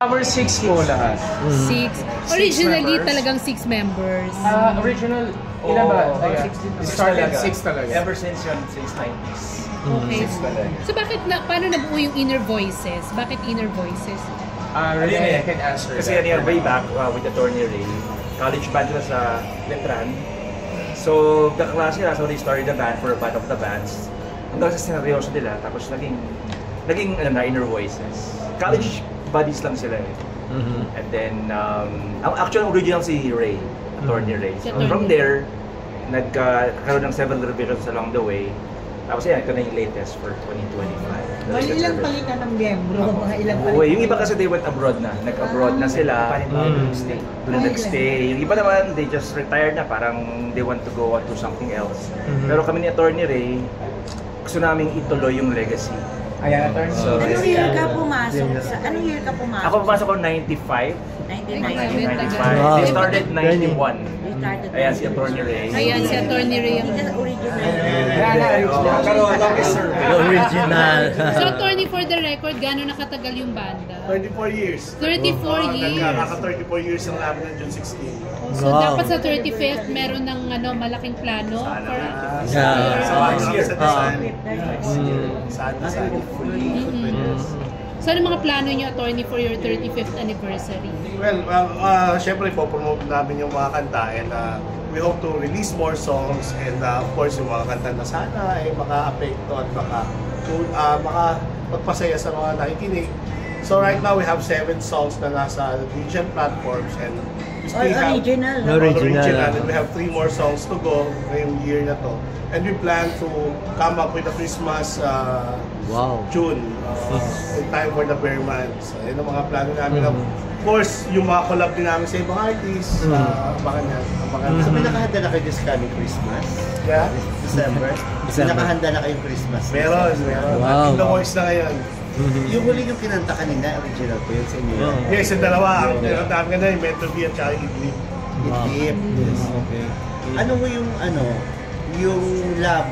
Our 6 po lahat. 6. Originally talagang 6 members. Original, ilan ba? Started 6 talaga. Ever since yun, since 90s. Okay. So bakit paano nabuo yung Inner Voices? Bakit Inner Voices? Really, I can answer kasi yan way back with Attorney Ray. College band sila sa Letran. So, kaklase na, so they started the band for a band of the bands. Hanggang sa seryoso nila, tapos naging alam na, Inner Voices. College buddies lang sila eh. And then, actually original si Ray, Attorney Ray. So, from there, nagkaroon ng several revisions along the way. Tapos yan, ito na yung latest for 2025. Ilang palitan ng miyembro? Ilang palitan? Yung iba kasi they went abroad na. Nag-abroad na sila. Doon na nag-stay. Yung iba naman, they just retired na. Parang they want to go on to something else. Pero kami ni Attorney Ray, gusto namin ituloy yung legacy. Ayan, Attorney. So, anong year ka pumasok? Anong year ka pumasok? Ako pumasok ko 95. 1995. They started 91. Ayan si Attorney Ray. Ayan si Attorney Ray. Pero original. So Attorney, for the record, gano'n nakatagal yung banda? 34 years. 34 years? Nagkaka-34 years yung namin ng June 16. So dapat sa 35th, meron ng malaking plano? Sa 6 years at the time. Sana. So ano mga plano niyo, Attorney, for your 35th anniversary? Well, syempre po, promote namin yung mga kanta and we hope to release more songs and of course yung mga kanta na sana ay maka-apekto at magpasaya sa mga nakikinig. So right now we have 7 songs na nasa digital platforms and we still have original. And we have 3 more songs to go ngayong year na to. And we plan to come up with a Christmas tune in time for the Bear Months. So, yun ang mga plano namin. Of course, yung mga collab din namin sa ibang artists, abangan yan. So may nakahanda na kayo this coming Christmas? Yeah? December? Nakahanda na kayong Christmas? Meron. Wow. The Voice na ngayon. Yung huli yung kinanta kanina, original po yun sa inyo? Yes, yung dalawa. Ang kinanta na yung Metro B at saka Idlib. Idlib? Yes. Okay. Ano mo yung lab,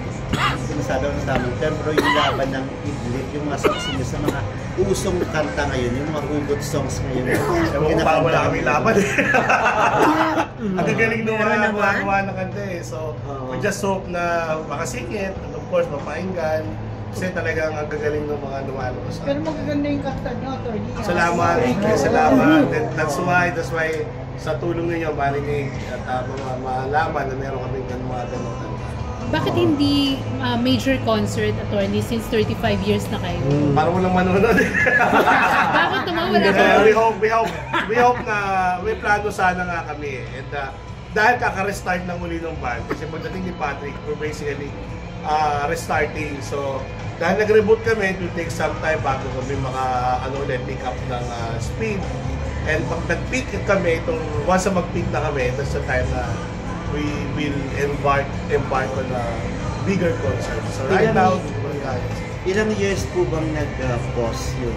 sinasabi ko sa tamang term, pero yung laban ng Idlib, yung mga songs niyo sa mga usong kanta ngayon, yung mga hugot songs ngayon. Ewan ko parang wala kami laban eh. Ang gagaling nung mga gumagawa ng kanta eh. So, we just hope na makasingit, and of course, mapakinggan. Kasi talagang ang gagaling ng mga lumalabas. Pero magaganda yung kanta nyo, Attorney. Salamat. Salamat. That's why sa tulong ninyo, marinig at malaman na meron kami mga ganun kanta. Bakit hindi major concert, Attorney, since 35 years na kayo? Parang walang manonood. Bakit naman wala ka? We hope na may plano sana nga kami. And dahil kaka-restart ng uli ng band, kasi pagdating ni Patrick, we're basically restarting. So, dahil nag-reboot kami, it will take some time bago kami pick up ng speed. And pag nag-peak kami, once na mag-peak na kami, that's the time na we will embark on a bigger concert. So right now, ilang years po bang nag-pause yung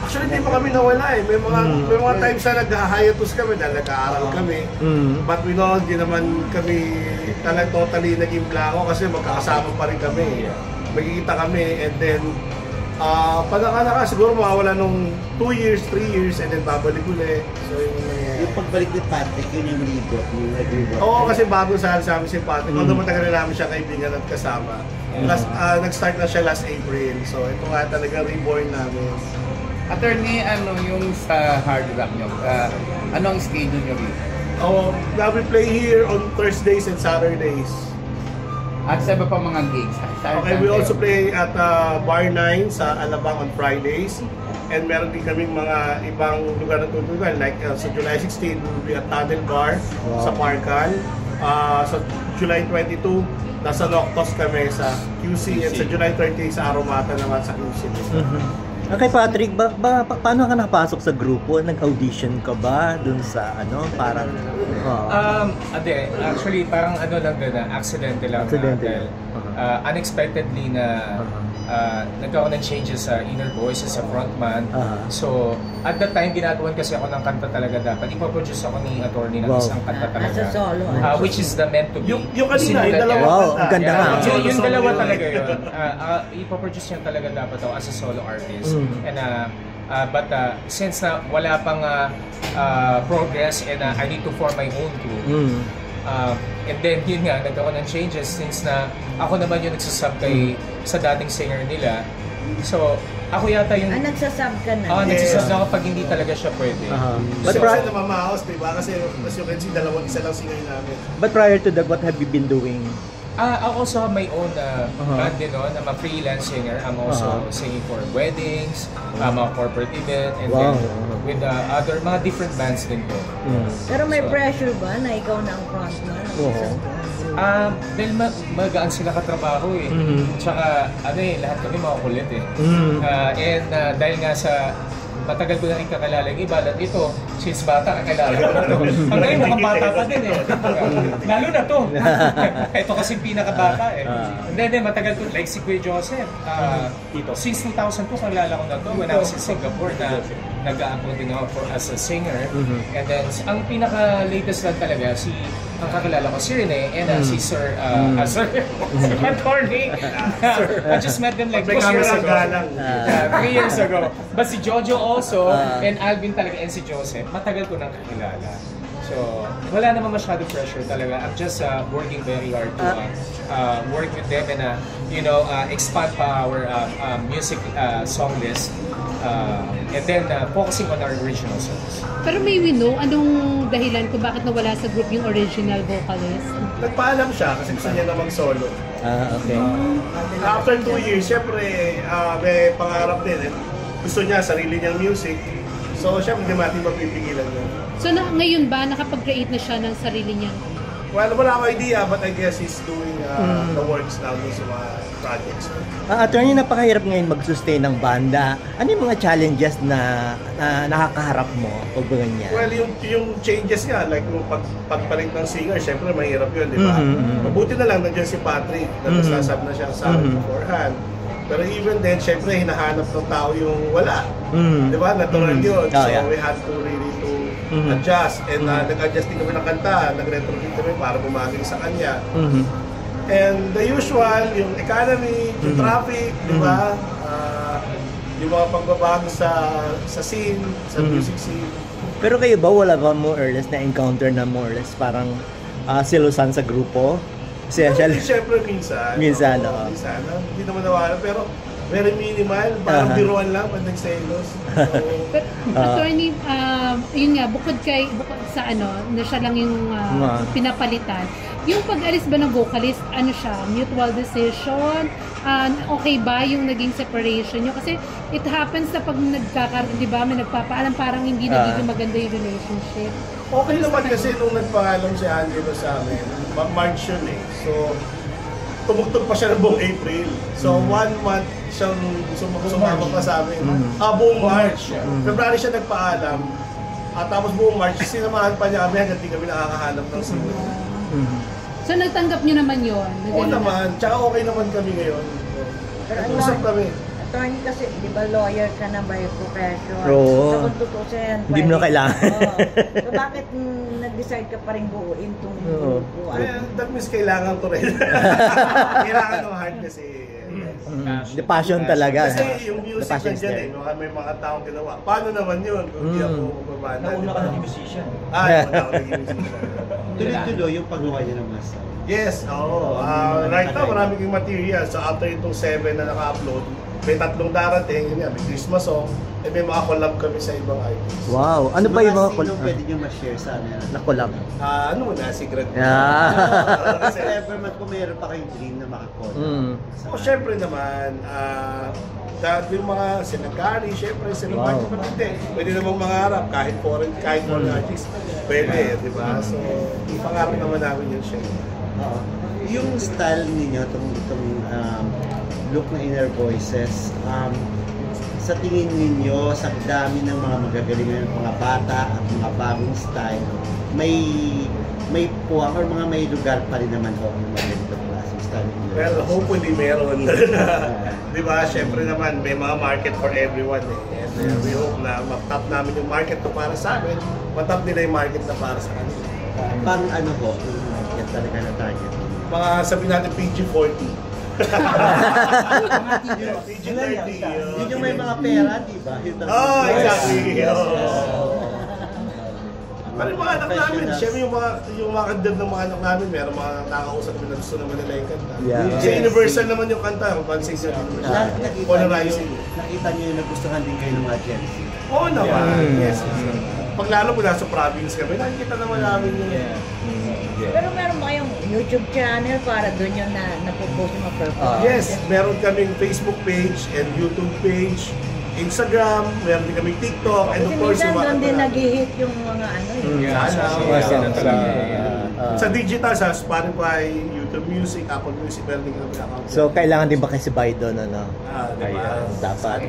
actually, hindi pa kami nawala eh. May mga times na nag-hiatus kami dahil nag-aaral kami. But we know, hindi naman kami totally naging blanco kasi magkakasama pa rin kami. Magkikita kami and then pagkakala siguro mawawala nung 2 years, 3 years and then babalik ulit. So yung pagbalik ni Patrick, yun yung ligot. Oo, kasi bago sa amin si Patrick. Although matagal na namin siya kaibigan at kasama. Nag-start na siya last April. So ito nga talaga reborn namin. Attorney, yung sa Hard Rock nyo? Ano ang schedule nyo dito? We play here on Thursdays and Saturdays. At sa iba pa mga gigs? Okay, we also play at Bar 9 sa Alabang on Fridays. And meron din kaming mga ibang lugar na tutugan. Like sa July 16, we'll be at Tunnel Bar sa Parkan. Sa July 22, nasa Noctos kami sa QC. And sa July 30, sa Aromata naman sa QC. Okay, Patrick, paano ka napasok sa grupo? Nag-audition ka ba dun sa parang... Actually, parang lang din, accidental lang. Unexpectedly na nagkaroon ng changes sa Inner Voices, sa frontman. So, at that time, ginagawan kasi ako ng kanta talaga dapat. Ipaproduce ako ni Attorney ng isang kanta talaga. Which is the Meant to Be. Yung kanina, yung dalawa. Wow, ang ganda nga. Yung dalawa talaga yun. Ipaproduce niya talaga dapat ako as a solo artist. And But since wala pang progress and I need to form my own group. And then yun nga, nagkaroon ng changes since na ako naman yung nagsasub sa dating singer nila. So, ako yata yung... nagsasub ka na? Nagsasub na kapag hindi talaga siya pwede. But kasi namamaos, diba? Kasi as you can see, isa lang singer namin. But prior to that, what have you been doing? I also have my own band din noon. I'm a freelance singer. I'm also singing for weddings, mga corporate event, and then with other mga different bands din po. Pero may pressure ba na ikaw na ang frontman? Dahil magaan sila katrabaho eh. Tsaka lahat kami mga kulit eh. And dahil nga sa matagal ko na rin kakilala yung iba, at ito, since bata, kakilala ko na ito. Hanggang mukhang bata pa din eh. Lalo na to. Ito kasi pinakabata eh. And then matagal ko, like si Kuya Joseph, since 2002, kakilala ko na to when I was in Singapore na nag-a-upload din ako as a singer. And then, ang pinaka-latest lang talaga, ang kakilala ko, si Rene, and si Sir, attorney. I just met them like 2 years ago. 3 years ago. But si Jojo also, and Alvin talaga, and si Joseph, matagal ko nang kakilala. So, wala naman masyado pressure talaga. I'm just working very hard to work with them and expand pa our music song list. And then focusing on our original songs. Pero may we know anong dahilan kung bakit nawala sa group yung original vocalist? Nagpaalam siya kasi gusto niya na mag-solo. Okay. After 2 years, syempre may pangarap din. Gusto niya sarili niyang music. So syempre hindi natin mapipigilan niya. So ngayon ba nakapag-create na siya ng sarili niya? Well, wala akong idea, but I guess he's doing the works now sa mga projects. Attorney, napakahirap ngayon mag-sustain ng banda. Ano yung mga challenges na nakakaharap mo pag ganyan? Well, yung changes nga, like yung pagpalit ng singer, syempre mahirap yun, di ba? Mabuti na lang nandiyan si Patrick, nagsasab na siya sa akin beforehand. Pero even then, syempre hinahanap ng tao yung wala. Di ba? Natural yun. So we had to really adjust. And nag-adjust din kami ng kanta, nag-retrofit kami para bumagay sa kanya. And the usual, yung economy, yung traffic, di ba? Yung mga pagbabago sa scene, sa music scene. Pero kayo ba, wala ba more or less na encounter na more or less parang silusan sa grupo? Siyempre minsan. Minsan, hindi naman nawala, pero very minimal, parang biruan lang pag nagselos. So, but attorney, yun nga, bukod sa na siya lang yung pinapalitan. Yung pag-alis ba ng vocalist, siya, mutual decision? Okay ba yung naging separation nyo? Kasi it happens na pag di ba, may nagpapaalam, parang hindi nagiging maganda yung relationship. Okay naman kasi nung nagpaalam si Angelo sa amin, March yun eh. So, tumugtog pa siya ng buong April. So, 1 month siyang sumama pa sa amin. Buong March. February siya nagpaalam. At tapos buong March, sinamahan pa niya kami hanggang di kami nakakahanap ng singer. So, nagtanggap niyo naman yun? Oo naman. Tsaka okay naman kami ngayon. Nag-usap kami. Attorney kasi, di ba lawyer ka na by profession? Oo. So kung tutusin, hindi mo na kailangan. So bakit nag-decide ka pa rin buuin itong grupo? That means kailangan ko rin. Kailangan ng heart kasi. The passion talaga. Kasi yung music nandiyan may mga taong ginawa. Paano naman yun kung hindi ako magbabanda? Nauna ka naging musician. Nauna ako naging musician. Tuloy-tuloy yung paggawa niya ng mga songs. Yes, oo. Right now, marami kang material. So after itong 7 na naka-upload, may 3 darating, yun yan, may Christmas song, at may mga collab kami sa ibang artists. Wow! Ano ba yung mga collab? Sino pwede nyo ma-share sa amin? Na collab? Ano mo na, secret. Kasi ever man kung mayroon pa kayong dream na makakollab. Syempre naman, yung mga sinagari, syempre, sinagari, hindi. Pwede namang mangarap, kahit foreign artists, pwede, di ba? So, ipangarap naman namin yun, syempre. Yung style ninyo, itong look na Inner Voices, sa tingin ninyo, sa dami ng mga magagaling ng mga bata at mga bagong style, may puwang or mga may lugar pa rin naman ho ng mga ganito klaseng style ninyo? Well, hopefully meron. Di ba? Syempre naman, may mga market for everyone eh. And we hope na matap namin yung market to para sa amin, matap nila yung market na para sa kanila. Pang ano ho, yung market talaga na target? Mga sabihin natin PG-40. Yun yung may mga pera, di ba? Exactly. Pero yung mga anak namin, siyempre yung mga kandad ng mga anak namin, meron mga nakakausap na gusto naman nila yung kanta. Sa Universal naman yung kanta, kung pansing sa Universal. Polarizing. Nakita niyo yung nagustuhan din kayo ng mga Gen Z? Oo naman, yes. Pag lalo po nasa province kami, nakikita naman namin yung... Pero meron ba kayong YouTube channel para doon yung napopost yung mga performance? Yes, meron kaming Facebook page and YouTube page, Instagram, meron din kaming TikTok, and of course yung mga... doon din nag-hit yung mga ano sa digital, sa Spotify, YouTube Music, Apple Music, meron din kami account. So, kailangan din ba kasi bayad doon, ano? Diba? Dapat.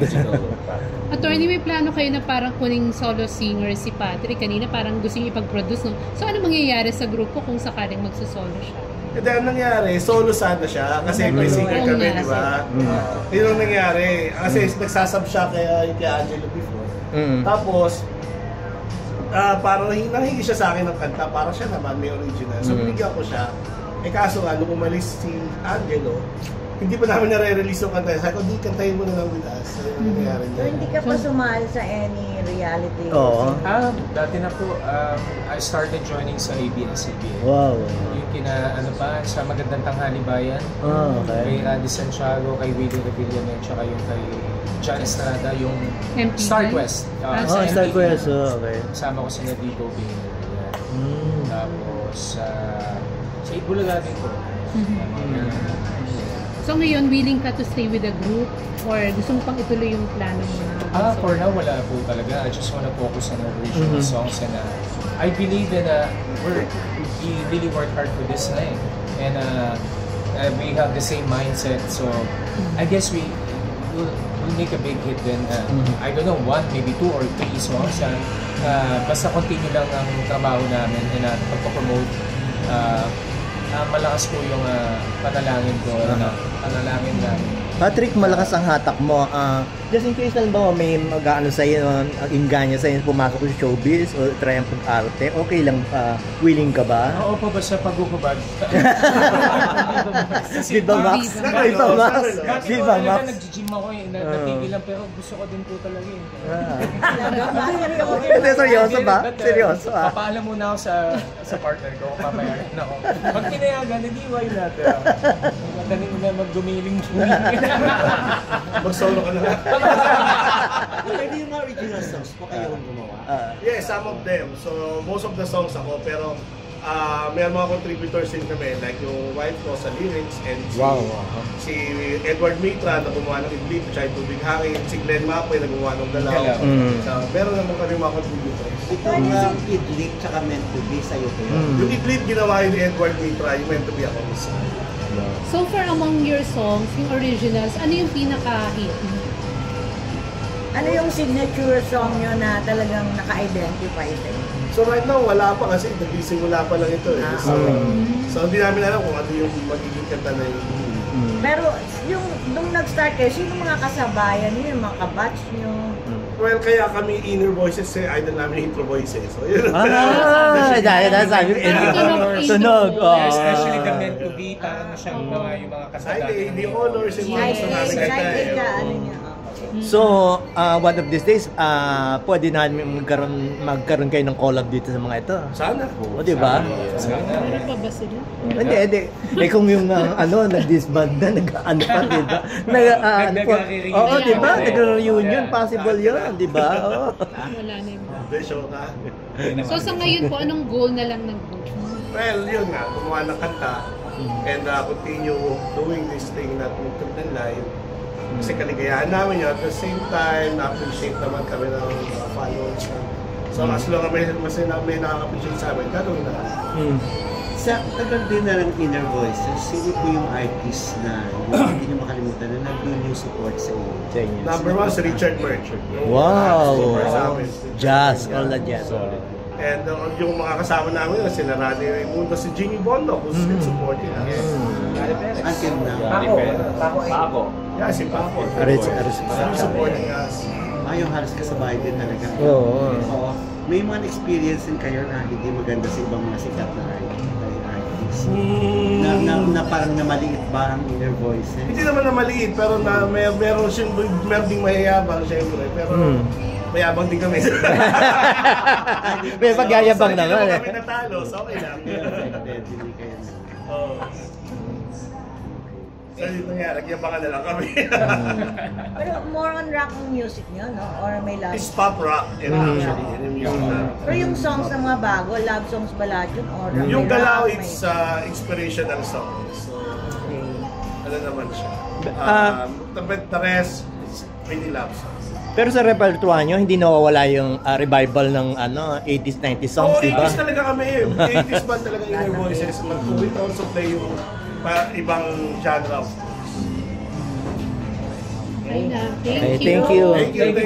Attorney, may plano kayo na parang kuning solo singer si Patrick. Kanina parang gusto niya ipag-produce, no? So, ano mangyayari sa grupo kung sakaling magsasolo siya? Hindi, ang nangyari, solo sana siya kasi may singer kami, di ba? Yun ang nangyari. Kasi nagsasab siya kay Angelo before. Tapos, parang nahingi siya sa akin ng kanta, para siya naman may original. So, binigyan ko siya. Kaso nga, nung umalis si Angelo, hindi pa namin nare-release yung kanta. Sabi ko, di kantahin mo na lang with us. So, nangyari niya. So, hindi ka pa sumali sa any reality? Oo. Dati na po, I started joining sa ABS-CBN. Wow. Yung sa Magandang Tanghali Bayan. Okay. Kay Randy Santiago, kay Willie Revillame, tsaka yung kay John Estrada, yung MTV? Star Quest. Star Quest, okay. Kasama ko si Nadito Bing. Tapos, sa Ibulaga din ko. So ngayon, willing ka to stay with the group or gusto mo pang ituloy yung plano mo na? For now, wala po talaga. I just wanna focus on our original songs and I believe in we really work hard for this na eh. And we have the same mindset. So I guess we'll make a big hit then. I don't know, 1, maybe 2 or 3 songs. Basta continue lang ang trabaho namin and pagpapromote. Malakas po yung panalangin ko, panalangin namin. Patrick, malakas ang hatak mo. Just in case na ba may mag-ano sa'yo, inganya sa'yo, pumasok sa showbiz o try ang pag-arte, okay lang, willing ka ba? Oo po, basta pag-upabag. Viva Max? Viva Max? Viva Max? Nag-gym ako natigil lang, pero gusto ko din po talaga eh. Hindi, seryoso ba? Seryoso Papaalam muna ako sa partner ko, papayagan ako. Pag pinayagan, hindi why not? Matanin mo na mag-gumiling. Mag-solo ka na. Pwede yung mga original songs po kayo kung gumawa? Yes, some of them. So, most of the songs ako, pero may mga contributors din kami, like yung wife ko sa lyrics, and si Edward Mitra na gumawa ng Idlip, tsaka yung Tubig Hangin, si Glenn Mapoy na gumawa ng Dalaw. So, meron naman kami mga contributors. Itong Idlip tsaka Meant to Be sa'yo po yun? Yung Idlip ginawa ni Edward Mitra, yung Meant to Be ako mismo. So far among your songs, yung originals, ano yung pinaka-hit? Ano yung signature song nyo na talagang naka-identify sa'yo? So right now, wala pa kasi nagsisimula pa lang ito eh. So hindi namin alam kung ano yung magiging kanta na yun. Pero yung nung nag-start kayo, sino mga kasabayan nyo, yung mga kabatch nyo? Well, kaya kami Inner Voices eh, idol namin Intro Voices. So yun. Dahil sabi sunog. Especially the Meant to Be, parang siyang yung mga kasama. Hindi honors yung mga gusto namin kanta eh. Ano niya? So, one of these days, pwede namin magkaroon kayo ng collab dito sa mga ito. Sana. O, di ba? Ano pa ba sila? Hindi. Eh kung yung nag-disband na, nag-ano pa, di ba? Oo, di ba? Nag-reunion, possible yun, di ba? Wala na yun. Show ka. So sa ngayon po, anong goal na lang ng group? Well, yun nga, gumawa ng kanta and continue doing this thing na tumutulog ng live. Kasi kaligayahan namin yun. At the same time, na-appreciate naman kami ng followers. So as long as may nakaka-appreciate sa amin, gagawin na. Sa tagal din na ng Inner Voices, sino po yung artist na hindi nyo makalimutan na nag-new support sa inyo? Number 1, si Richard Birch. Wow! Jazz, all the jazz. And yung mga kasama namin, si Rani Raimundo, si Jimmy Bondo, who's been supporting us. Until now. Paco. Yeah, si Paco. Aris supporting us. Yung halos kasabay din talaga. Oo. May mga experience din kayo na hindi maganda sa ibang mga sikat na artist. Na parang namaliit ba ang inner voices? Hindi naman na maliit, pero meron ding mayayabang, syempre. Pero mayabang din kami. May pagyayabang naman. Hindi kami natalo, so okay lang. So dito nga, nagyabangan na lang kami. Pero more on rock music nyo, no? Or may love? It's pop rock, actually. Pero yung songs na mga bago, love songs ba lahat yun? Or yung Galaw, it's inspirational song. So, ano naman siya. The rest, it's really love songs. Pero sa repertoire nyo, hindi nawawala yung revival ng 80s, 90s songs, di ba? 80s talaga kami. 80s band talaga inner voices. But we also play yung ibang genre of course. Thank you. Thank you. Thank you.